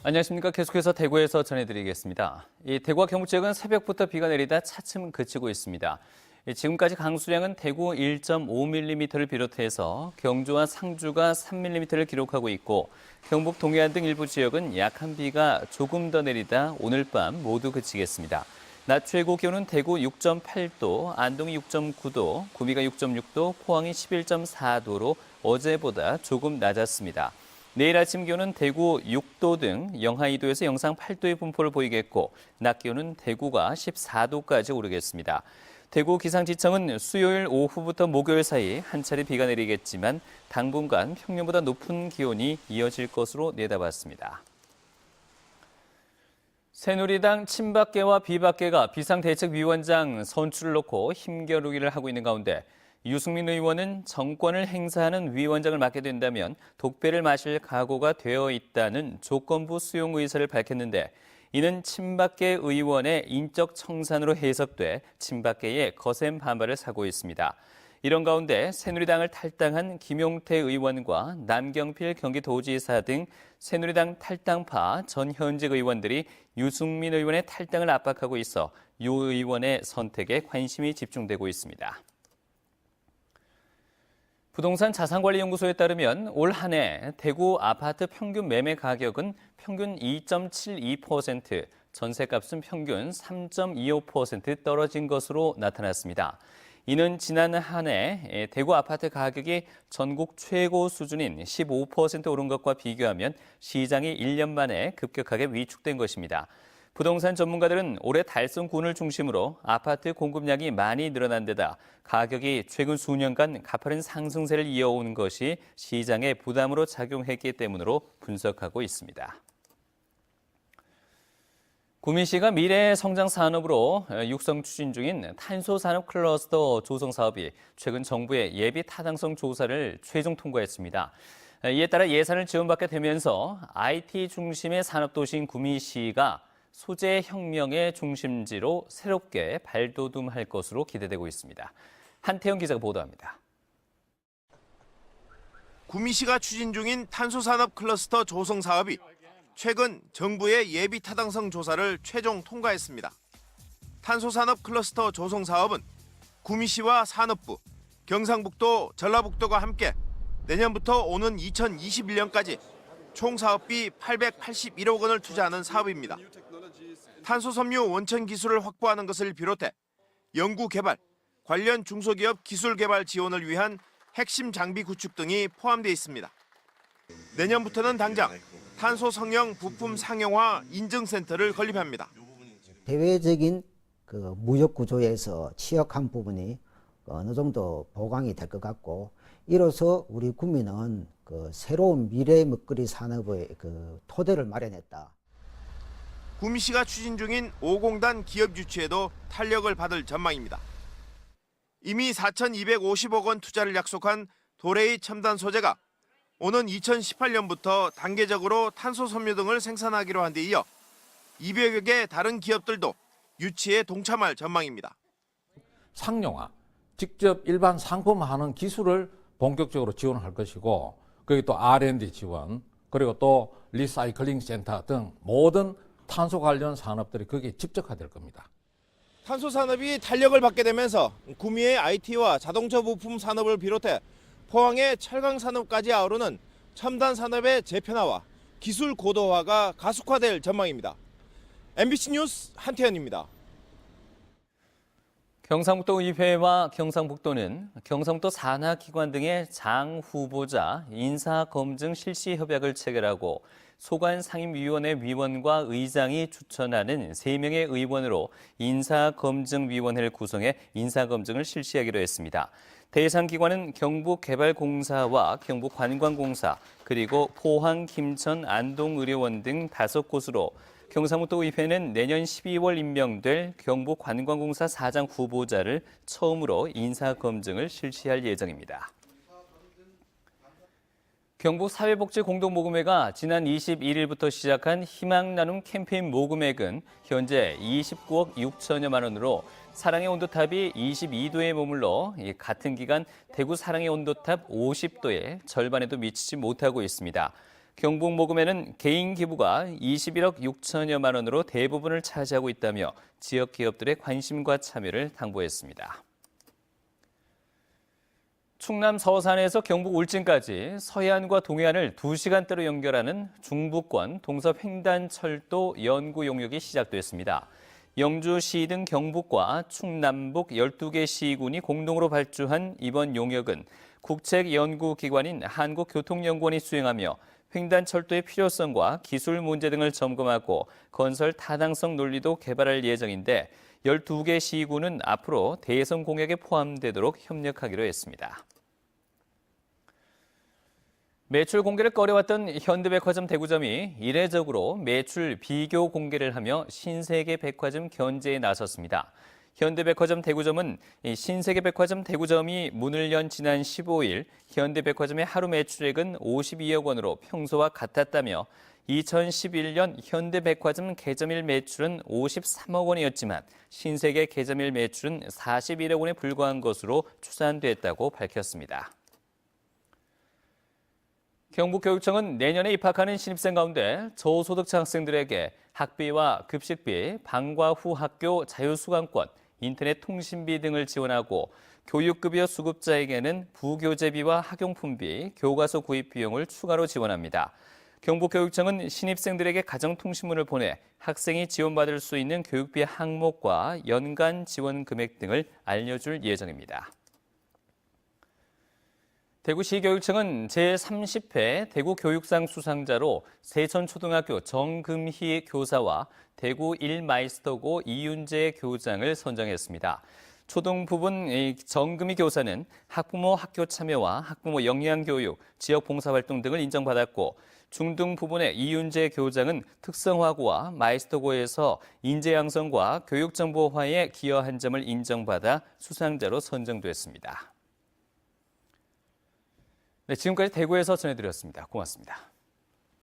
안녕하십니까. 계속해서 대구에서 전해드리겠습니다. 대구와 경북 지역은 새벽부터 비가 내리다 차츰 그치고 있습니다. 지금까지 강수량은 대구 1.5mm를 비롯해서 경주와 상주가 3mm를 기록하고 있고 경북 동해안 등 일부 지역은 약한 비가 조금 더 내리다 오늘 밤 모두 그치겠습니다. 낮 최고 기온은 대구 6.8도, 안동이 6.9도, 구미가 6.6도, 포항이 11.4도로 어제보다 조금 낮았습니다. 내일 아침 기온은 대구 6도 등 영하 2도에서 영상 8도의 분포를 보이겠고 낮 기온은 대구가 14도까지 오르겠습니다. 대구 기상지청은 수요일 오후부터 목요일 사이 한 차례 비가 내리겠지만 당분간 평년보다 높은 기온이 이어질 것으로 내다봤습니다. 새누리당 친박계와 비박계가 비상대책위원장 선출을 놓고 힘겨루기를 하고 있는 가운데 유승민 의원은 정권을 행사하는 위원장을 맡게 된다면 독배를 마실 각오가 되어 있다는 조건부 수용 의사를 밝혔는데 이는 친박계 의원의 인적 청산으로 해석돼 친박계의 거센 반발을 사고 있습니다. 이런 가운데 새누리당을 탈당한 김용태 의원과 남경필 경기도지사 등 새누리당 탈당파 전 현직 의원들이 유승민 의원의 탈당을 압박하고 있어 유 의원의 선택에 관심이 집중되고 있습니다. 부동산 자산관리연구소에 따르면 올 한 해 대구 아파트 평균 매매 가격은 평균 2.72%, 전세값은 평균 3.25% 떨어진 것으로 나타났습니다. 이는 지난 한 해 대구 아파트 가격이 전국 최고 수준인 15% 오른 것과 비교하면 시장이 1년 만에 급격하게 위축된 것입니다. 부동산 전문가들은 올해 달성군을 중심으로 아파트 공급량이 많이 늘어난 데다 가격이 최근 수년간 가파른 상승세를 이어오는 것이 시장에 부담으로 작용했기 때문으로 분석하고 있습니다. 구미시가 미래 성장 산업으로 육성 추진 중인 탄소 산업 클러스터 조성 사업이 최근 정부의 예비 타당성 조사를 최종 통과했습니다. 이에 따라 예산을 지원받게 되면서 IT 중심의 산업도시인 구미시가 소재 혁명의 중심지로 새롭게 발돋움할 것으로 기대되고 있습니다. 한태영 기자가 보도합니다. 구미시가 추진 중인 탄소산업 클러스터 조성 사업이 최근 정부의 예비 타당성 조사를 최종 통과했습니다. 탄소산업 클러스터 조성 사업은 구미시와 산업부, 경상북도, 전라북도가 함께 내년부터 오는 2021년까지 총 사업비 881억 원을 투자하는 사업입니다. 탄소섬유 원천 기술을 확보하는 것을 비롯해 연구 개발, 관련 중소기업 기술 개발 지원을 위한 핵심 장비 구축 등이 포함되어 있습니다. 내년부터는 당장 탄소 성형 부품 상용화 인증센터를 건립합니다. 대외적인 무역 구조에서 취약한 부분이 어느 정도 보강이 될 것 같고 이로써 우리 구민은 새로운 미래 먹거리 산업의 토대를 마련했다. 구미시가 추진 중인 5공단 기업 유치에도 탄력을 받을 전망입니다. 이미 4,250억 원 투자를 약속한 도레이 첨단 소재가 오는 2018년부터 단계적으로 탄소 섬유 등을 생산하기로 한 데 이어 200여 개 다른 기업들도 유치에 동참할 전망입니다. 상용화, 직접 일반 상품화하는 기술을 본격적으로 지원할 것이고 거기 또 R&D 지원, 그리고 또 리사이클링 센터 등 모든 탄소 관련 산업들이 거기에 집적화될 겁니다. 탄소 산업이 탄력을 받게 되면서 구미의 IT와 자동차 부품 산업을 비롯해 포항의 철강 산업까지 아우르는 첨단 산업의 재편화와 기술 고도화가 가속화될 전망입니다. MBC 뉴스 한태현입니다. 경상북도 의회와 경상북도는 경상북도 산하기관 등의 장 후보자 인사검증 실시 협약을 체결하고 소관상임위원회 위원과 의장이 추천하는 3명의 의원으로 인사검증위원회를 구성해 인사검증을 실시하기로 했습니다. 대상 기관은 경북개발공사와 경북관광공사, 그리고 포항, 김천, 안동의료원 등 5곳으로 경상북도 의회는 내년 12월 임명될 경북관광공사 사장 후보자를 처음으로 인사검증을 실시할 예정입니다. 경북사회복지공동모금회가 지난 21일부터 시작한 희망나눔 캠페인 모금액은 현재 29억 6천여만 원으로 사랑의 온도탑이 22도에 머물러 같은 기간 대구 사랑의 온도탑 50도의 절반에도 미치지 못하고 있습니다. 경북 모금에는 개인 기부가 21억 6천여만 원으로 대부분을 차지하고 있다며 지역 기업들의 관심과 참여를 당부했습니다. 충남 서산에서 경북 울진까지 서해안과 동해안을 2시간대로 연결하는 중부권 동서횡단철도 연구 용역이 시작됐습니다. 영주시 등 경북과 충남북 12개 시군이 공동으로 발주한 이번 용역은 국책연구기관인 한국교통연구원이 수행하며 횡단철도의 필요성과 기술 문제 등을 점검하고 건설 타당성 논리도 개발할 예정인데 12개 시군은 앞으로 대선 공약에 포함되도록 협력하기로 했습니다. 매출 공개를 꺼려왔던 현대백화점 대구점이 이례적으로 매출 비교 공개를 하며 신세계 백화점 견제에 나섰습니다. 현대백화점 대구점은 신세계 백화점 대구점이 문을 연 지난 15일 현대백화점의 하루 매출액은 52억 원으로 평소와 같았다며 2011년 현대백화점 개점일 매출은 53억 원이었지만 신세계 개점일 매출은 41억 원에 불과한 것으로 추산됐다고 밝혔습니다. 경북교육청은 내년에 입학하는 신입생 가운데 저소득자 학생들에게 학비와 급식비, 방과 후 학교 자유수강권, 인터넷 통신비 등을 지원하고 교육급여 수급자에게는 부교재비와 학용품비, 교과서 구입 비용을 추가로 지원합니다. 경북교육청은 신입생들에게 가정통신문을 보내 학생이 지원받을 수 있는 교육비 항목과 연간 지원 금액 등을 알려줄 예정입니다. 대구시교육청은 제30회 대구교육상 수상자로 세천초등학교 정금희 교사와 대구 1마이스터고 이윤재 교장을 선정했습니다. 초등 부분 정금희 교사는 학부모 학교 참여와 학부모 역량교육, 지역 봉사활동 등을 인정받았고 중등 부분의 이윤재 교장은 특성화고와 마이스터고에서 인재 양성과 교육 정보화에 기여한 점을 인정받아 수상자로 선정됐습니다. 네, 지금까지 대구에서 전해드렸습니다. 고맙습니다.